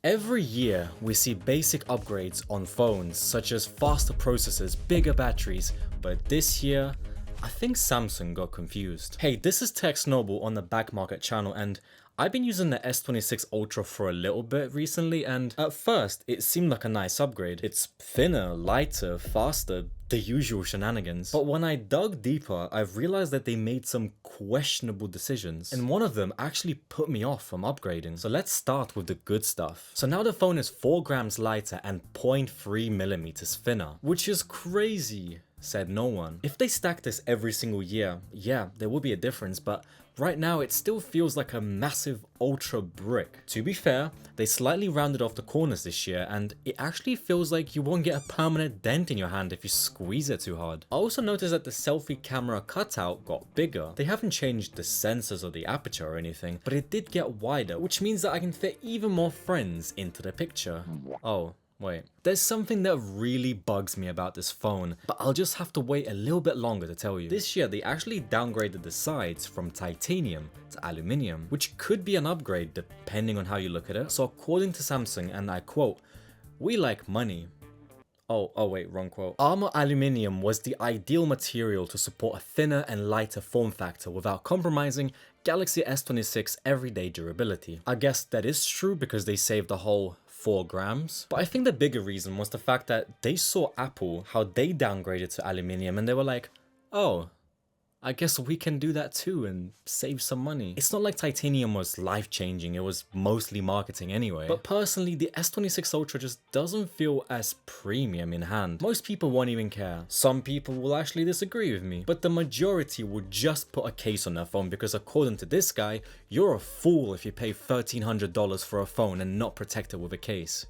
Every year, we see basic upgrades on phones, such as faster processors, bigger batteries, but this year, I think Samsung got confused. Hey, this is Tech Snowball on the Back Market channel, and I've been using the S26 Ultra for a little bit recently, and at first, it seemed like a nice upgrade. It's thinner, lighter, faster, the usual shenanigans. But when I dug deeper, I've realized that they made some questionable decisions, and one of them actually put me off from upgrading. So let's start with the good stuff. So now the phone is 4 grams lighter and 0.3 millimeters thinner, which is crazy, said no one. If they stack this every single year, yeah, there will be a difference, but right now it still feels like a massive ultra brick. To be fair, they slightly rounded off the corners this year, and it actually feels like you won't get a permanent dent in your hand if you squeeze it too hard. I also noticed that the selfie camera cutout got bigger. They haven't changed the sensors or the aperture or anything, but it did get wider, which means that I can fit even more friends into the picture. Oh, wait. There's something that really bugs me about this phone, but I'll just have to wait a little bit longer to tell you. This year, they actually downgraded the sides from titanium to aluminium, which could be an upgrade depending on how you look at it. So according to Samsung, and I quote, "We like money." Oh wait, wrong quote. Armor aluminium was the ideal material to support a thinner and lighter form factor without compromising Galaxy S26 everyday durability. I guess that is true because they saved a whole 4 grams. But I think the bigger reason was the fact that they saw Apple, how they downgraded to aluminium, and they were like, oh, I guess we can do that too and save some money. It's not like titanium was life-changing, it was mostly marketing anyway. But personally, the S26 Ultra just doesn't feel as premium in hand. Most people won't even care. Some people will actually disagree with me, but the majority will just put a case on their phone because according to this guy, you're a fool if you pay $1,300 for a phone and not protect it with a case.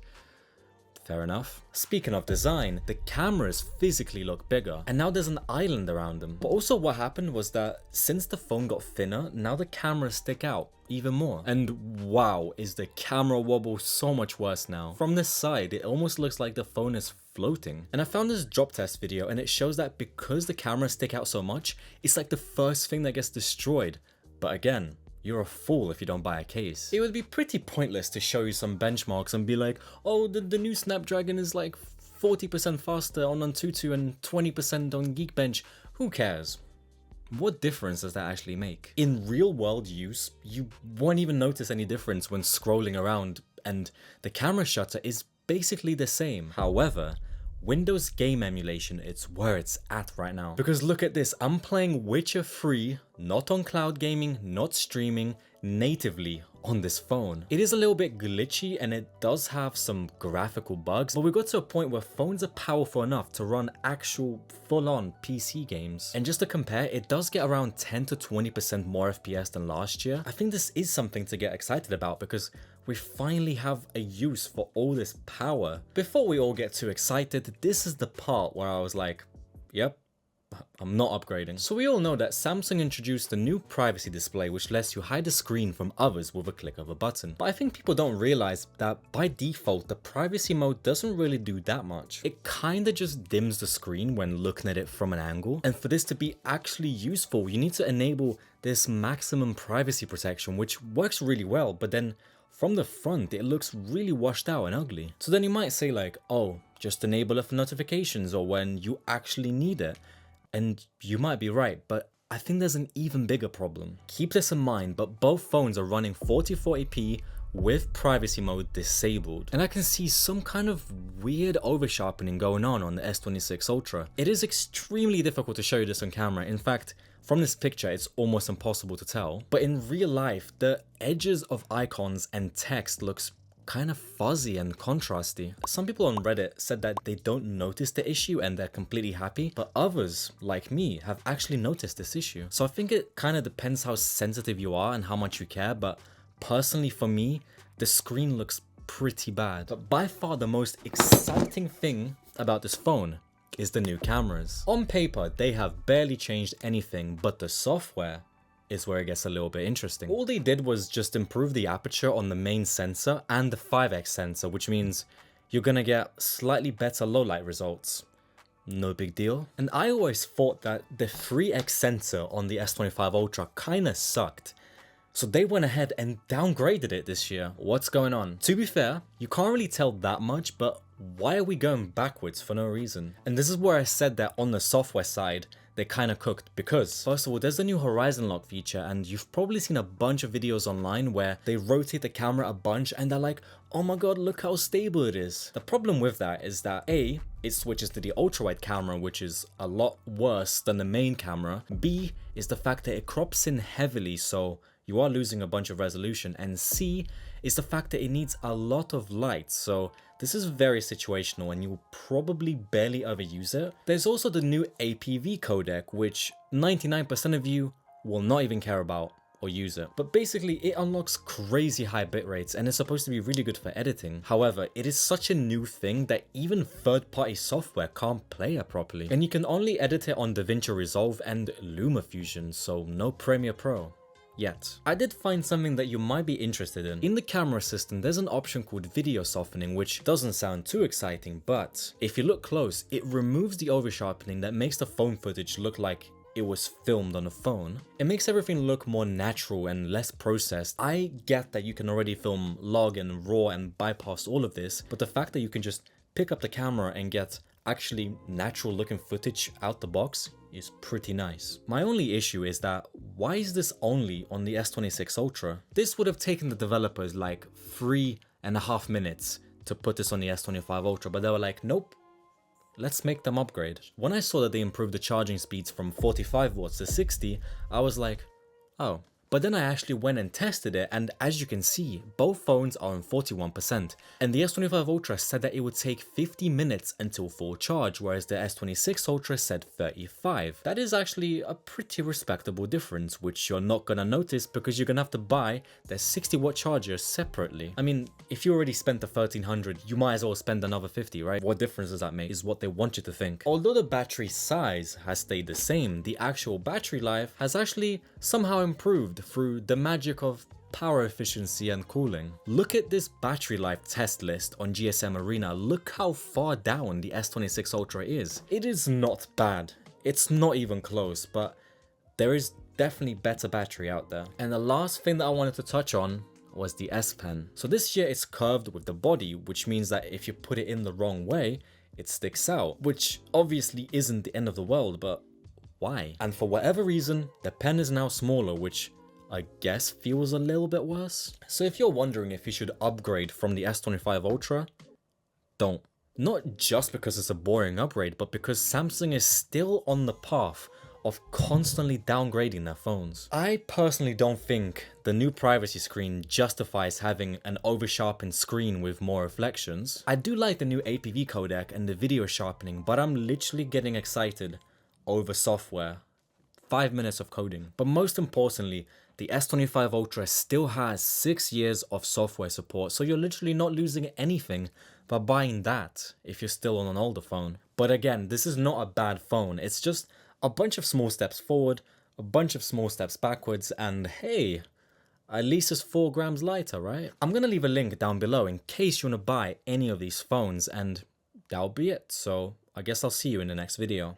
Fair enough. Speaking of design, the cameras physically look bigger, and now there's an island around them. But also what happened was that since the phone got thinner, now the cameras stick out even more. And wow, is the camera wobble so much worse now. From this side, it almost looks like the phone is floating. And I found this drop test video, and it shows that because the cameras stick out so much, it's like the first thing that gets destroyed. But again, you're a fool if you don't buy a case. It would be pretty pointless to show you some benchmarks and be like, oh, the new Snapdragon is like 40% faster on Antutu and 20% on Geekbench. Who cares? What difference does that actually make? In real world use, you won't even notice any difference when scrolling around, and the camera shutter is basically the same. However, Windows game emulation, it's where it's at right now. Because look at this, I'm playing Witcher 3, not on cloud gaming, not streaming, natively on this phone. It is a little bit glitchy and it does have some graphical bugs, but we got to a point where phones are powerful enough to run actual full-on PC games. And just to compare, it does get around 10 to 20% more FPS than last year. I think this is something to get excited about because we finally have a use for all this power. Before we all get too excited, this is the part where I was like, yep, I'm not upgrading. So we all know that Samsung introduced a new privacy display which lets you hide the screen from others with a click of a button. But I think people don't realize that by default, the privacy mode doesn't really do that much. It kinda just dims the screen when looking at it from an angle. And for this to be actually useful, you need to enable this maximum privacy protection, which works really well, but then from the front, it looks really washed out and ugly. So then you might say like, oh, just enable it for notifications or when you actually need it. And you might be right, but I think there's an even bigger problem. Keep this in mind, but both phones are running 4040p with privacy mode disabled. And I can see some kind of weird oversharpening going on the S26 Ultra. It is extremely difficult to show you this on camera. In fact, from this picture, it's almost impossible to tell. But in real life, the edges of icons and text looks kind of fuzzy and contrasty. Some people on Reddit said that they don't notice the issue and they're completely happy, but others, like me, have actually noticed this issue. So I think it kind of depends how sensitive you are and how much you care, but personally for me, the screen looks pretty bad. But by far the most exciting thing about this phone is the new cameras. On paper, they have barely changed anything, but the software is where it gets a little bit interesting. All they did was just improve the aperture on the main sensor and the 5x sensor, which means you're gonna get slightly better low light results. No big deal. And I always thought that the 3x sensor on the S25 Ultra kinda sucked. So they went ahead and downgraded it this year. What's going on? To be fair, you can't really tell that much, but why are we going backwards for no reason? And this is where I said that on the software side, they kind of cooked, because first of all, there's the new horizon lock feature, and you've probably seen a bunch of videos online where they rotate the camera a bunch and they're like, oh my god, look how stable it is. The problem with that is that A, it switches to the ultra wide camera, which is a lot worse than the main camera. B is the fact that it crops in heavily, so you are losing a bunch of resolution. And C is the fact that it needs a lot of light, so this is very situational and you'll probably barely ever use it. There's also the new APV codec, which 99% of you will not even care about or use it. But basically it unlocks crazy high bit rates and is supposed to be really good for editing. However, it is such a new thing that even third-party software can't play it properly. And you can only edit it on DaVinci Resolve and LumaFusion, so no Premiere Pro. Yet. I did find something that you might be interested in. In the camera system, there's an option called video softening, which doesn't sound too exciting, but if you look close, it removes the oversharpening that makes the phone footage look like it was filmed on a phone. It makes everything look more natural and less processed. I get that you can already film log and raw and bypass all of this, but the fact that you can just pick up the camera and get actually natural looking footage out the box is pretty nice. My only issue is that why is this only on the S26 Ultra? This would have taken the developers like 3.5 minutes to put this on the S25 Ultra, but they were like, nope, let's make them upgrade. When I saw that they improved the charging speeds from 45 watts to 60, I was like, oh. But then I actually went and tested it, and as you can see, both phones are on 41%, and the S25 Ultra said that it would take 50 minutes until full charge, whereas the S26 Ultra said 35. That is actually a pretty respectable difference, which you're not gonna notice because you're gonna have to buy the 60-watt charger separately. I mean, if you already spent the 1300, you might as well spend another 50, right? What difference does that make is what they want you to think. Although the battery size has stayed the same, the actual battery life has actually somehow improved through the magic of power efficiency and cooling. Look at this battery life test list on GSM Arena. Look how far down the S26 Ultra is. It is not bad. It's not even close, but there is definitely better battery out there. And the last thing that I wanted to touch on was the S Pen. So this year it's curved with the body, which means that if you put it in the wrong way, it sticks out, which obviously isn't the end of the world, but why? And for whatever reason, the pen is now smaller, which I guess feels a little bit worse. So if you're wondering if you should upgrade from the S25 Ultra, don't. Not just because it's a boring upgrade, but because Samsung is still on the path of constantly downgrading their phones. I personally don't think the new privacy screen justifies having an over-sharpened screen with more reflections. I do like the new APV codec and the video sharpening, but I'm literally getting excited over software. 5 minutes of coding. But most importantly, the S25 Ultra still has 6 years of software support, so you're literally not losing anything by buying that if you're still on an older phone. But again, this is not a bad phone, it's just a bunch of small steps forward, a bunch of small steps backwards, and hey, at least it's 4 grams lighter, right? I'm gonna leave a link down below in case you wanna buy any of these phones, and that'll be it. So I guess I'll see you in the next video.